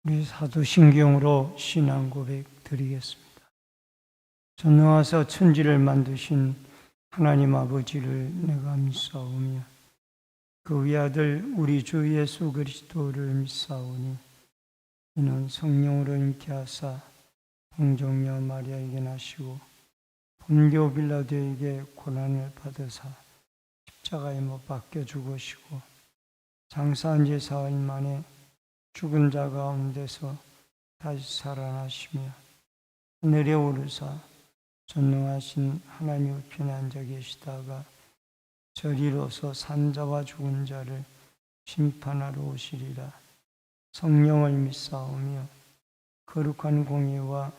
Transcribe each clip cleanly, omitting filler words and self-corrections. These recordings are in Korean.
우리 사도신경으로 신앙 고백 드리겠습니다. 전능하사 천지를 만드신 하나님 아버지를 내가 믿사오며 그 위아들 우리 주 예수 그리스도를 믿사오니 이는 성령으로 잉태하사 동정녀 마리아에게 나시고 본교 빌라도에게 고난을 받으사 십자가에 못 박혀 죽으시고 장사한 지 사흘 만에 죽은 자 가운데서 다시 살아나시며 하늘에 오르사 전능하신 하나님 우편에 앉아 계시다가 저리로서 산자와 죽은 자를 심판하러 오시리라. 성령을 믿사오며 거룩한 공의와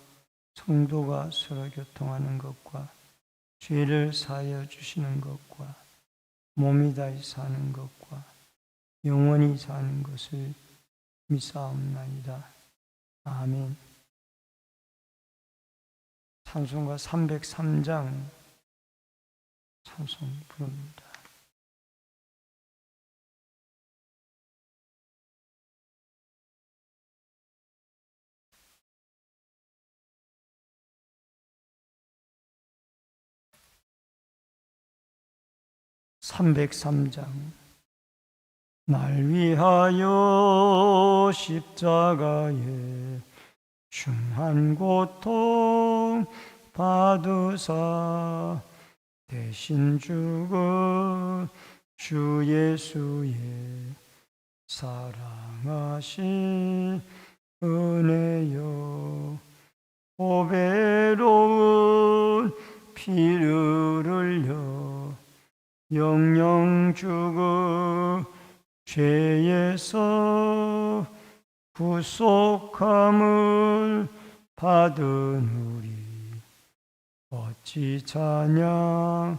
성도가 서로 교통하는 것과 죄를 사하여 주시는 것과 몸이 다시 사는 것과 영원히 사는 것을 믿사옵나이다. 아멘. 찬송가 303장 찬송 부릅니다. (303장) 날 위하여 십자가에 중한 고통 받으사 대신 죽은 주 예수의 사랑하신 은혜여 보배로운 피를 흘려 영영 죽은 죄에서 구속함을 받은 우리 어찌 찬양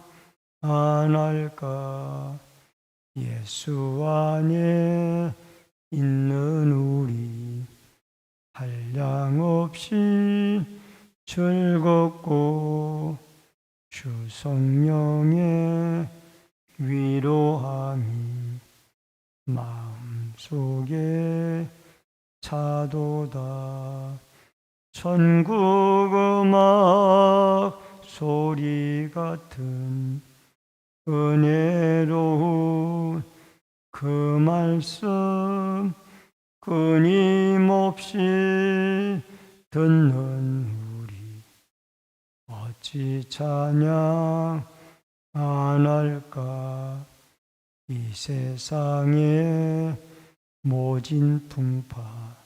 안 할까. 예수 안에 있는 우리 한량없이 즐겁고 주 성령의 위로함이 마음속에 차도다. 천국 음악 소리 같은 은혜로운 그 말씀 끊임없이 듣는 우리 어찌 찬양 안 할까. 이 세상의 모진 풍파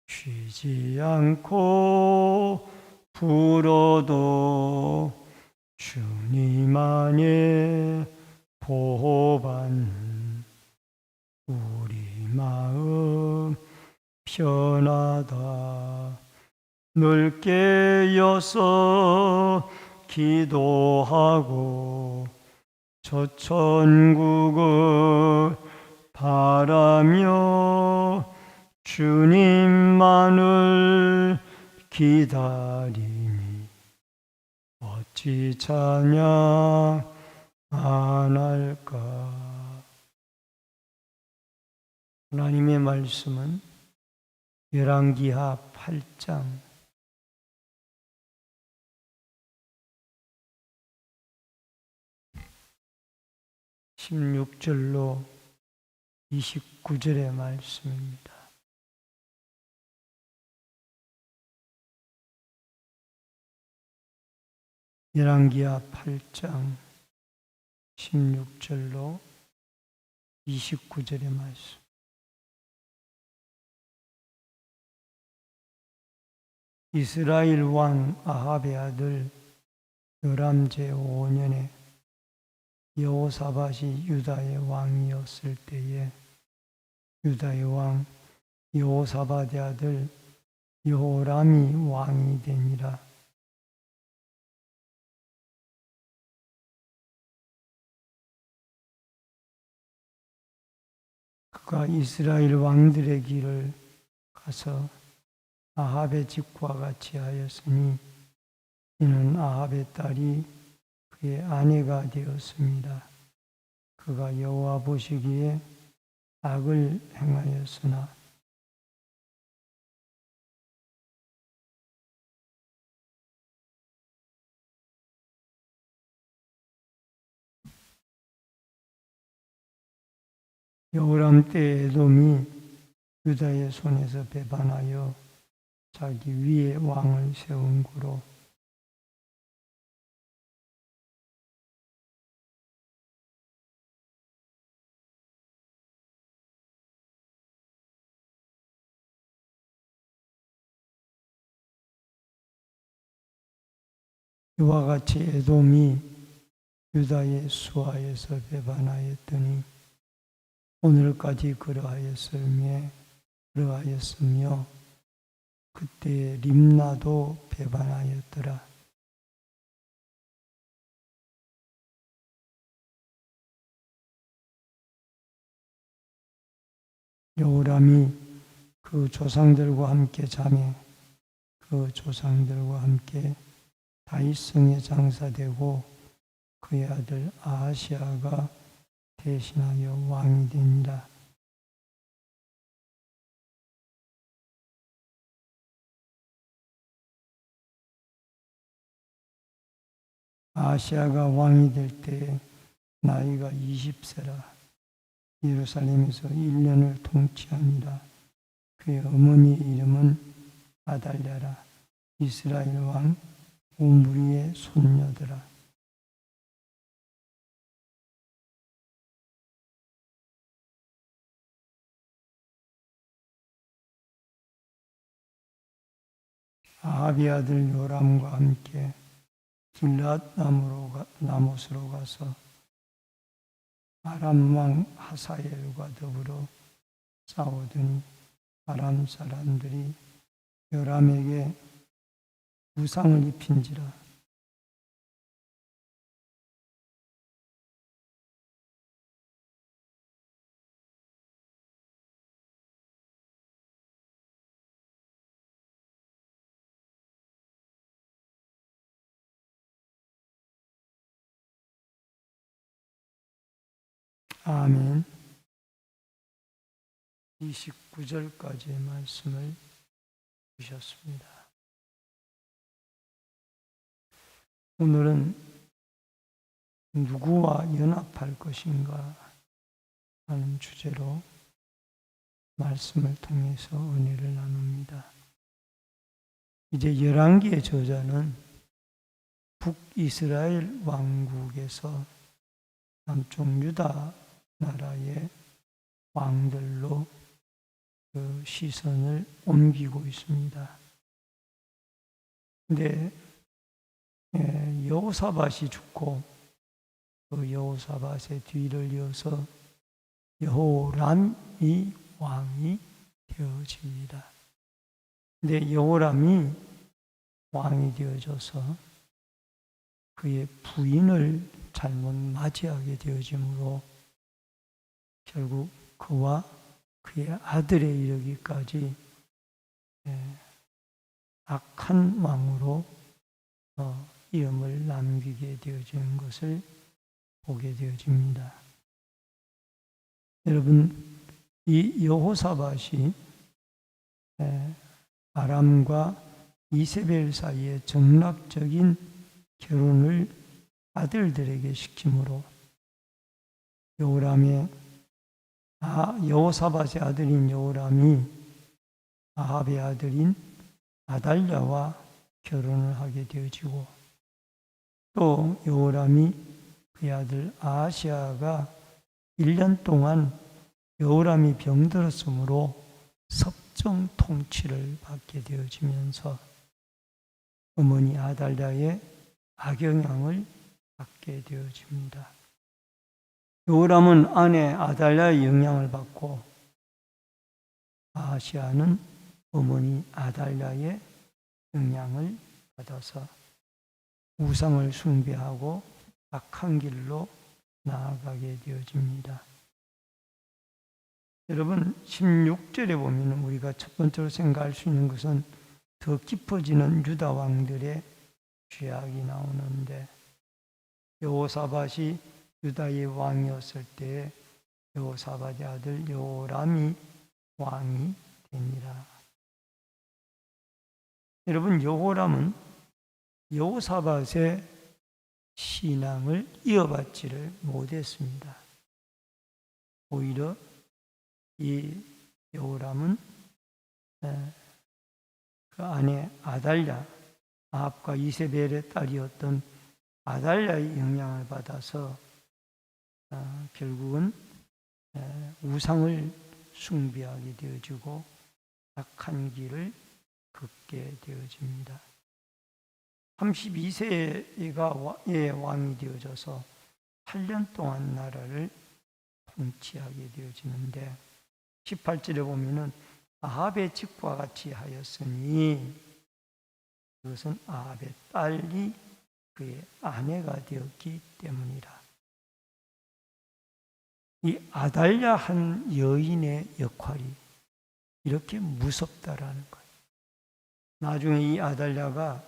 쉬지 않고 불어도 주님 안에 보호받는 우리 마음 편하다. 늘 깨어서 기도하고 저 천국을 바라며 주님만을 기다리니 어찌 찬양 안 할까. 하나님의 말씀은 열왕기하 8장 16절로 29절의 말씀입니다. 열왕기하 8장 16절로 29절의 말씀. 이스라엘 왕 아합의 아들 요람 제5년에 여호사밧이 유다의 왕이었을 때에 유다의 왕 여호사밧의 아들 여호람이 왕이 되니라. 그가 이스라엘 왕들의 길을 가서 아합의 집과 같이 하였으니 이는 아합의 딸이 그의 아내가 되었습니다. 그가 여호와 보시기에 악을 행하였으나 여호람 때 에돔이 유다의 손에서 배반하여 자기 위에 왕을 세운 고로 이와 같이 에돔이 유다의 수하에서 배반하였더니 오늘까지 그러하였으며 그때 림나도 배반하였더라. 여호람이 그 조상들과 함께 자매 그 조상들과 함께 다윗성에 장사되고 그의 아들 아하시아가 대신하여 왕이 되니라. 아하시아가 왕이 될 때 나이가 20세라. 예루살렘에서 1년을 통치하니라. 그의 어머니 이름은 아달랴라. 이스라엘 왕 오므리의 손녀더라. 아합의 아들 요람과 함께 길랏 나못으로 가서 아람 왕 하사엘과 더불어 싸우더니 아람 사람들이 요람에게 부상을 입힌지라. 아멘. 29절까지의 말씀을 주셨습니다. 오늘은 누구와 연합할 것인가 하는 주제로 말씀을 통해서 은혜를 나눕니다. 이제 열왕기의 저자는 북이스라엘 왕국에서 남쪽 유다 나라의 왕들로 그 시선을 옮기고 있습니다. 근데 여호사밧이 죽고 그 여호사밧의 뒤를 이어서 여호람이 왕이 되어집니다. 근데 여호람이 왕이 되어져서 그의 부인을 잘못 맞이하게 되어지므로 결국 그와 그의 아들에 이르기까지 악한 왕으로 이름을 남기게 되어지는 것을 보게 되어집니다. 여러분, 이 여호사밧이 아람과 이세벨 사이에 정락적인 결혼을 아들들에게 시키므로 여호사밧의 아들인 여호람이 아합의 아들인 아달랴와 결혼을 하게 되어지고 또 여호람이 그의 아들 아하시아가 1년 동안 여호람이 병들었으므로 섭정 통치를 받게 되어지면서 어머니 아달랴의 악영향을 받게 되어집니다. 여호람은 아내 아달랴의 영향을 받고 아하시아는 어머니 아달랴의 영향을 받아서 우상을 숭배하고 악한 길로 나아가게 되어집니다. 여러분 16절에 보면 우리가 첫 번째로 생각할 수 있는 것은 더 깊어지는 유다 왕들의 죄악이 나오는데 여호사밧이 유다의 왕이었을 때 여호사밧의 아들 여호람이 왕이 되니라. 여러분 여호람은 여호사밧의 신앙을 이어받지를 못했습니다. 오히려 이 여호람은 그 아내 아달랴, 아합과 이세벨의 딸이었던 아달랴의 영향을 받아서 결국은 우상을 숭배하게 되어지고 악한 길을 걷게 되어집니다. 32세가 왕이 되어져서 8년 동안 나라를 통치하게 되어지는데 18절에 보면은 아합의 집과 같이 하였으니 그것은 아합의 딸이 그의 아내가 되었기 때문이라. 이 아달랴 한 여인의 역할이 이렇게 무섭다라는 거예요. 나중에 이 아달랴가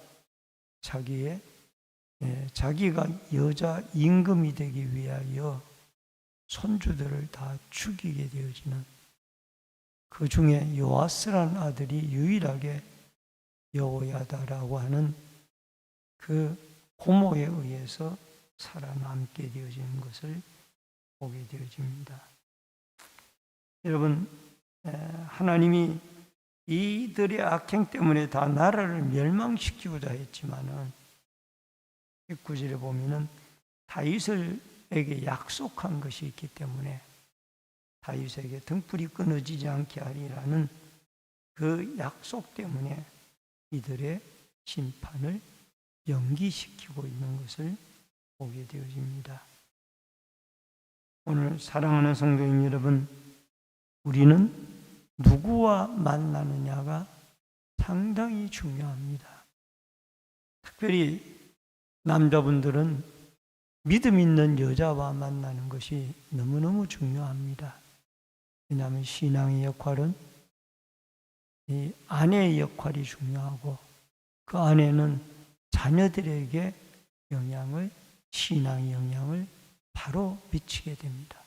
자기가 여자 임금이 되기 위하여 손주들을 다 죽이게 되어지는, 그 중에 요아스라는 아들이 유일하게 여호야다라고 하는 그 고모에 의해서 살아남게 되어지는 것을 보게 되어집니다. 여러분, 하나님이 이들의 악행 때문에 다 나라를 멸망시키고자 했지만은 19절에 보면은 다윗에게 약속한 것이 있기 때문에 다윗에게 등불이 끊어지지 않게 하리라는 그 약속 때문에 이들의 심판을 연기시키고 있는 것을 보게 되어집니다. 오늘 사랑하는 성도님 여러분, 우리는 누구와 만나느냐가 상당히 중요합니다. 특별히 남자분들은 믿음 있는 여자와 만나는 것이 너무너무 중요합니다. 왜냐하면 신앙의 역할은 이 아내의 역할이 중요하고 그 아내는 자녀들에게 신앙의 영향을 바로 미치게 됩니다.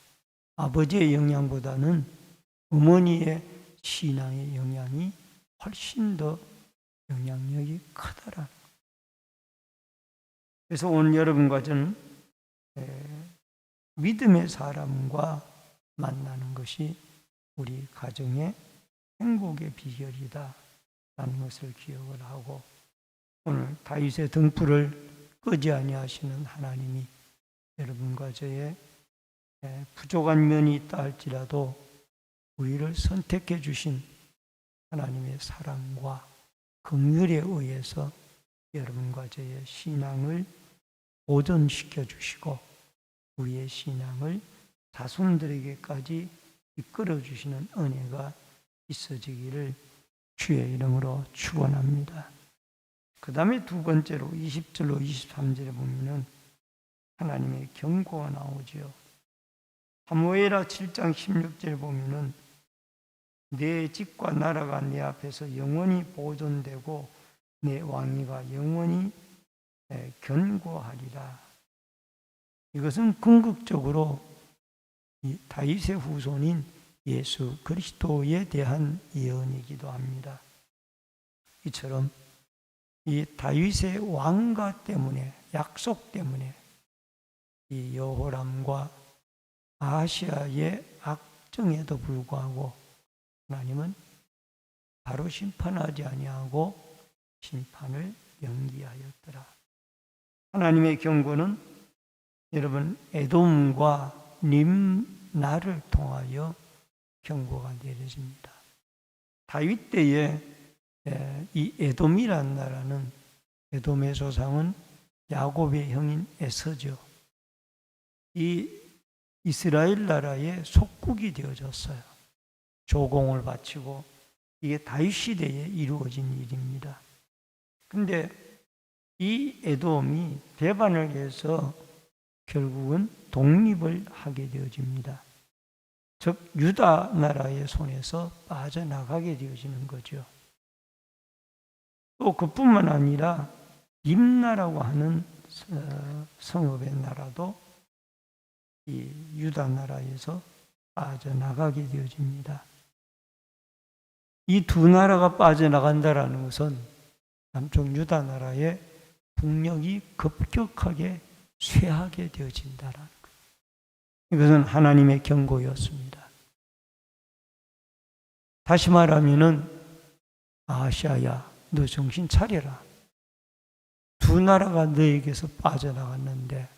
아버지의 영향보다는 어머니의 신앙의 영향이 훨씬 더 영향력이 크더라. 그래서 오늘 여러분과 저는 믿음의 사람과 만나는 것이 우리 가정의 행복의 비결이다 라는 것을 기억을 하고, 오늘 다윗의 등불을 끄지 아니하시는 하나님이 여러분과 저의 부족한 면이 있다 할지라도 우리를 선택해 주신 하나님의 사랑과 긍휼에 의해서 여러분과 저의 신앙을 보존시켜 주시고 우리의 신앙을 자손들에게까지 이끌어 주시는 은혜가 있어지기를 주의 이름으로 축원합니다. 그 다음에 두 번째로 20절로 23절에 보면은 하나님의 경고가 나오지요. 사무엘하 7장 16절에 보면은 내 집과 나라가 내 앞에서 영원히 보존되고 내 왕위가 영원히 견고하리라. 이것은 궁극적으로 이 다윗의 후손인 예수 그리스도에 대한 예언이기도 합니다. 이처럼 이 다윗의 왕가 때문에, 약속 때문에 이 여호람과 아하시아의 악정에도 불구하고 하나님은 바로 심판하지 아니하고 심판을 연기하였더라. 하나님의 경고는 여러분 에돔과 림나를 통하여 경고가 내려집니다. 다윗 때에 이 에돔이라는 나라는, 에돔의 조상은 야곱의 형인 에서죠. 이 이스라엘 나라의 속국이 되어졌어요. 조공을 바치고 이게 다윗 시대에 이루어진 일입니다. 근데 이 에돔이 배반을 해서 결국은 독립을 하게 되어집니다. 즉 유다 나라의 손에서 빠져나가게 되어지는 거죠. 또 그뿐만 아니라 림나라고 하는 성읍의 나라도 이 유다 나라에서 빠져나가게 되어집니다. 이 두 나라가 빠져나간다라는 것은 남쪽 유다 나라의 국력이 급격하게 쇠하게 되어진다라는 것. 이것은 하나님의 경고였습니다. 다시 말하면은 아하시아야, 너 정신 차려라. 두 나라가 너에게서 빠져나갔는데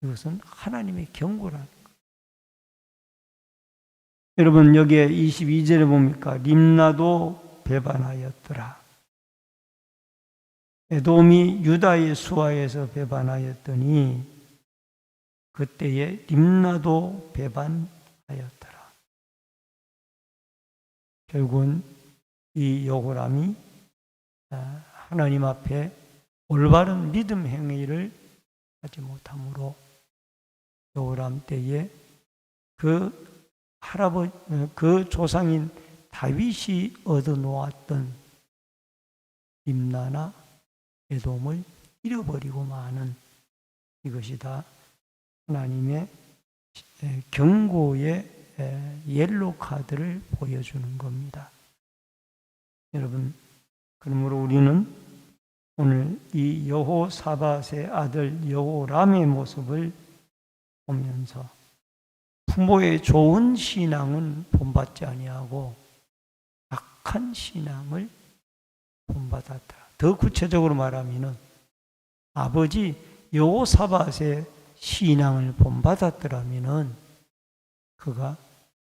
이것은 하나님의 경고라는 거예요. 여러분 여기에 22절에 봅니까? 림나도 배반하였더라. 에돔이 유다의 수하에서 배반하였더니 그때에 림나도 배반하였더라. 결국은 이 여호람이 하나님 앞에 올바른 믿음 행위를 하지 못함으로 여호람 때에 그 조상인 다윗이 얻어놓았던 림나나 에돔을 잃어버리고 마는, 이것이 다 하나님의 경고의 옐로 카드를 보여주는 겁니다. 여러분, 그러므로 우리는 오늘 이 여호사밧의 아들 여호람의 모습을 보면서 부모의 좋은 신앙은 본받지 아니하고 악한 신앙을 본받았다. 더 구체적으로 말하면은 아버지 여호사밧의 신앙을 본받았더라면은 그가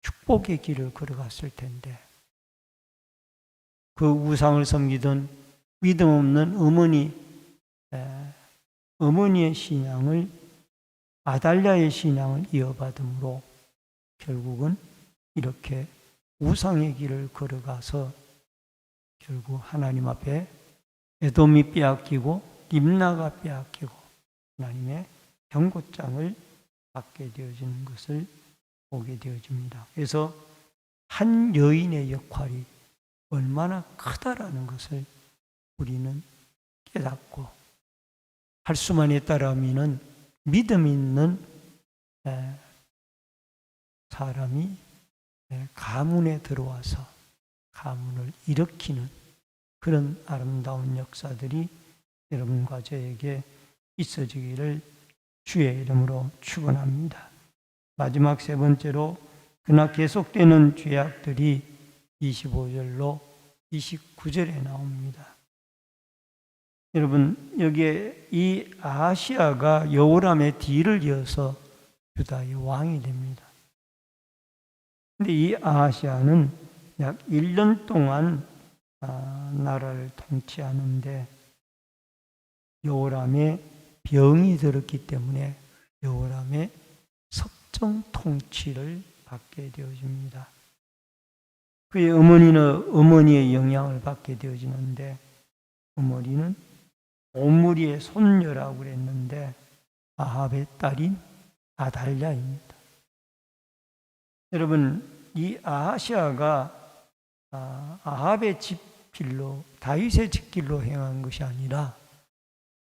축복의 길을 걸어갔을 텐데, 그 우상을 섬기던 믿음 없는 어머니의 신앙을, 아달랴의 신앙을 이어받음으로 결국은 이렇게 우상의 길을 걸어가서 결국 하나님 앞에 에돔이 빼앗기고 림나가 빼앗기고 하나님의 경고장을 받게 되어지는 것을 보게 되어집니다. 그래서 한 여인의 역할이 얼마나 크다라는 것을 우리는 깨닫고, 할 수만 있다라면은 믿음 있는 사람이 가문에 들어와서 가문을 일으키는 그런 아름다운 역사들이 여러분과 저에게 있어지기를 주의 이름으로 축원합니다. 마지막 세 번째로, 그러나 계속되는 죄악들이 25절로 29절에 나옵니다. 여러분, 여기에 이 아하시아가 여호람의 뒤를 이어서 유다의 왕이 됩니다. 근데 이 아하시아는 약 1년 동안 나라를 통치하는데 여호람의 병이 들었기 때문에 여호람의 섭정 통치를 받게 되어집니다. 그의 어머니는 어머니의 영향을 받게 되어지는데, 어머니는 오므리의 손녀라고 그랬는데 아합의 딸인 아달랴입니다. 여러분, 이 아하시아가 아합의 집길로, 다윗의 집길로 행한 것이 아니라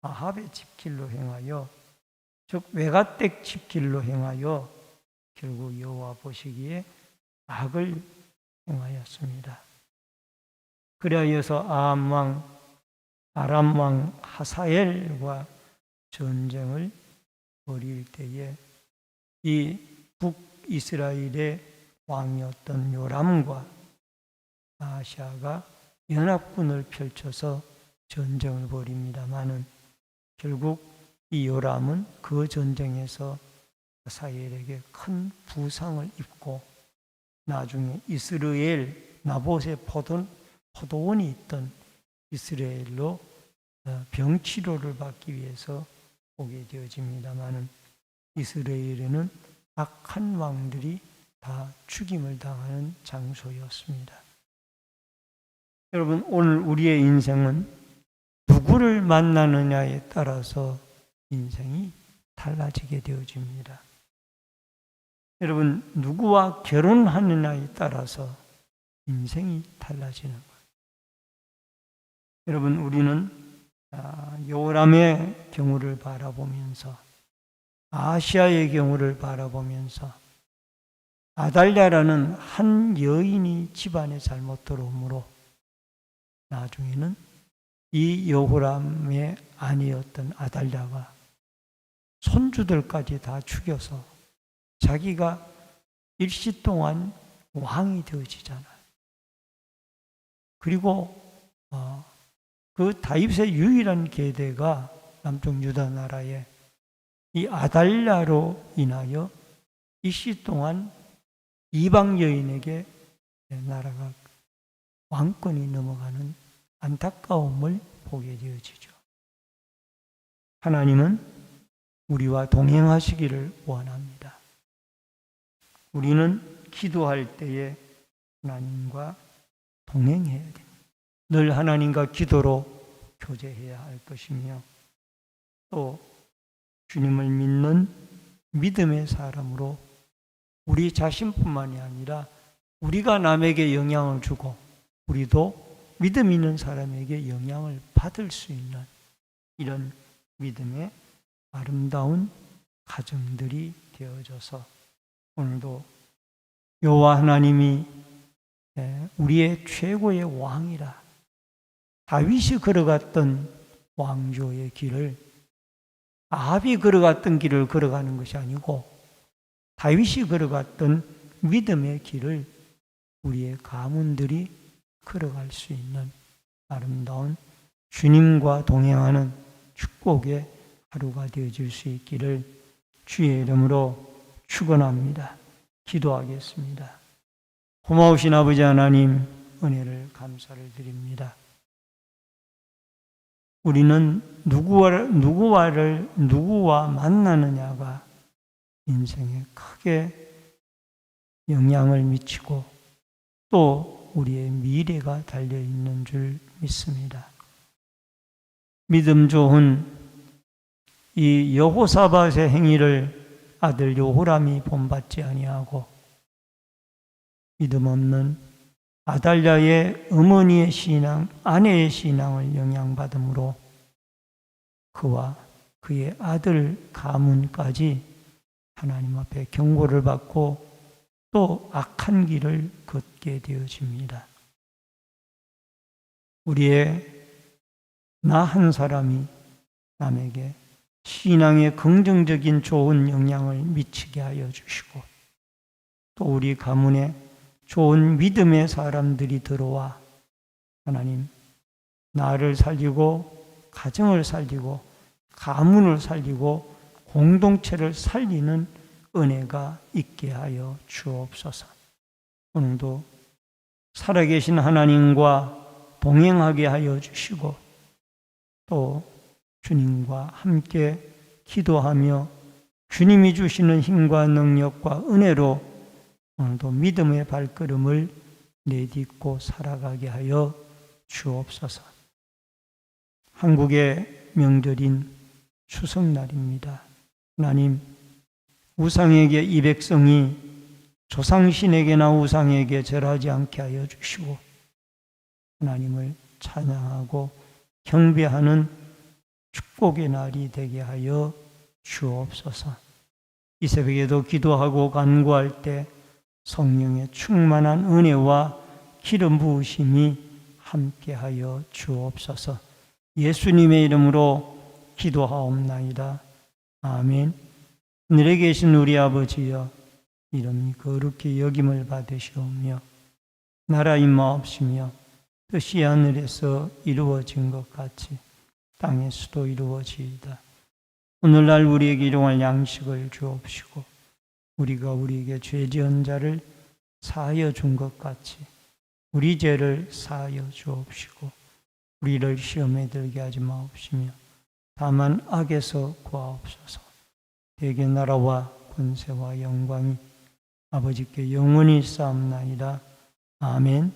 아합의 집길로 행하여, 즉 외가댁 집길로 행하여 결국 여호와 보시기에 악을 행하였습니다. 그리하여서 아람 왕 하사엘과 전쟁을 벌일 때에 이 북이스라엘의 왕이었던 요람과 아하시아가 연합군을 펼쳐서 전쟁을 벌입니다마는 결국 이 요람은 그 전쟁에서 하사엘에게 큰 부상을 입고 나중에 이스라엘 나봇의 포도원이 있던 이스라엘로 병치료를 받기 위해서 오게 되어집니다마는 이스라엘에는 악한 왕들이 다 죽임을 당하는 장소였습니다. 여러분, 오늘 우리의 인생은 누구를 만나느냐에 따라서 인생이 달라지게 되어집니다. 여러분, 누구와 결혼하느냐에 따라서 인생이 달라지는 거예요. 여러분, 우리는 요람의 경우를 바라보면서, 아시아의 경우를 바라보면서, 아달랴라는 한 여인이 집안에 잘못 들어오므로 나중에는 이 여호람의 아내였던 아달랴가 손주들까지 다 죽여서 자기가 일시 동안 왕이 되어지잖아요. 그리고 그 다윗의 유일한 계대가 남쪽 유다 나라에 이 아달랴로 인하여 일시 동안 이방 여인에게 나라가 왕권이 넘어가는 안타까움을 보게 되어지죠. 하나님은 우리와 동행하시기를 원합니다. 우리는 기도할 때에 하나님과 동행해야 됩니다. 늘 하나님과 기도로 교제해야 할 것이며 또 주님을 믿는 믿음의 사람으로 우리 자신뿐만이 아니라 우리가 남에게 영향을 주고 우리도 믿음 있는 사람에게 영향을 받을 수 있는 이런 믿음의 아름다운 가정들이 되어져서 오늘도 여호와 하나님이 우리의 최고의 왕이라 다윗이 걸어갔던 왕조의 길을 아합이 걸어갔던 길을 걸어가는 것이 아니고 다윗이 걸어갔던 믿음의 길을 우리의 가문들이 걸어갈 수 있는 아름다운 주님과 동행하는 축복의 하루가 되어질 수 있기를 주의 이름으로 축원합니다. 기도하겠습니다. 고마우신 아버지 하나님, 은혜를 감사를 드립니다. 우리는 누구와 만나느냐가 인생에 크게 영향을 미치고 또 우리의 미래가 달려있는 줄 믿습니다. 믿음 좋은 이 여호사밧의 행위를 아들 여호람이 본받지 아니하고 믿음 없는 아달랴의 어머니의 신앙, 아내의 신앙을 영향받음으로 그와 그의 아들 가문까지 하나님 앞에 경고를 받고 또 악한 길을 걷게 되어집니다. 우리의 나 한 사람이 남에게 신앙에 긍정적인 좋은 영향을 미치게 하여 주시고 또 우리 가문에 좋은 믿음의 사람들이 들어와 하나님 나를 살리고 가정을 살리고 가문을 살리고 공동체를 살리는 은혜가 있게 하여 주옵소서. 오늘도 살아계신 하나님과 동행하게 하여 주시고 또 주님과 함께 기도하며 주님이 주시는 힘과 능력과 은혜로 오늘도 믿음의 발걸음을 내딛고 살아가게 하여 주옵소서. 한국의 명절인 추석날입니다. 하나님, 우상에게 이 백성이 조상신에게나 우상에게 절하지 않게 하여 주시고 하나님을 찬양하고 경배하는 축복의 날이 되게 하여 주옵소서. 이 새벽에도 기도하고 간구할 때 성령의 충만한 은혜와 기름 부으심이 함께하여 주옵소서. 예수님의 이름으로 기도하옵나이다. 아멘. 하늘에 계신 우리 아버지여, 이름이 거룩히 여김을 받으시오며 나라 임하옵시며 뜻이 하늘에서 이루어진 것 같이 땅에서도 이루어지이다. 오늘날 우리에게 일용할 양식을 주옵시고 우리가 우리에게 죄 지은 자를 사하여 준 것 같이 우리 죄를 사하여 주옵시고 우리를 시험에 들게 하지 마옵시며 다만 악에서 구하옵소서. 대개 나라와 권세와 영광이 아버지께 영원히 쌓옵나이다. 아멘.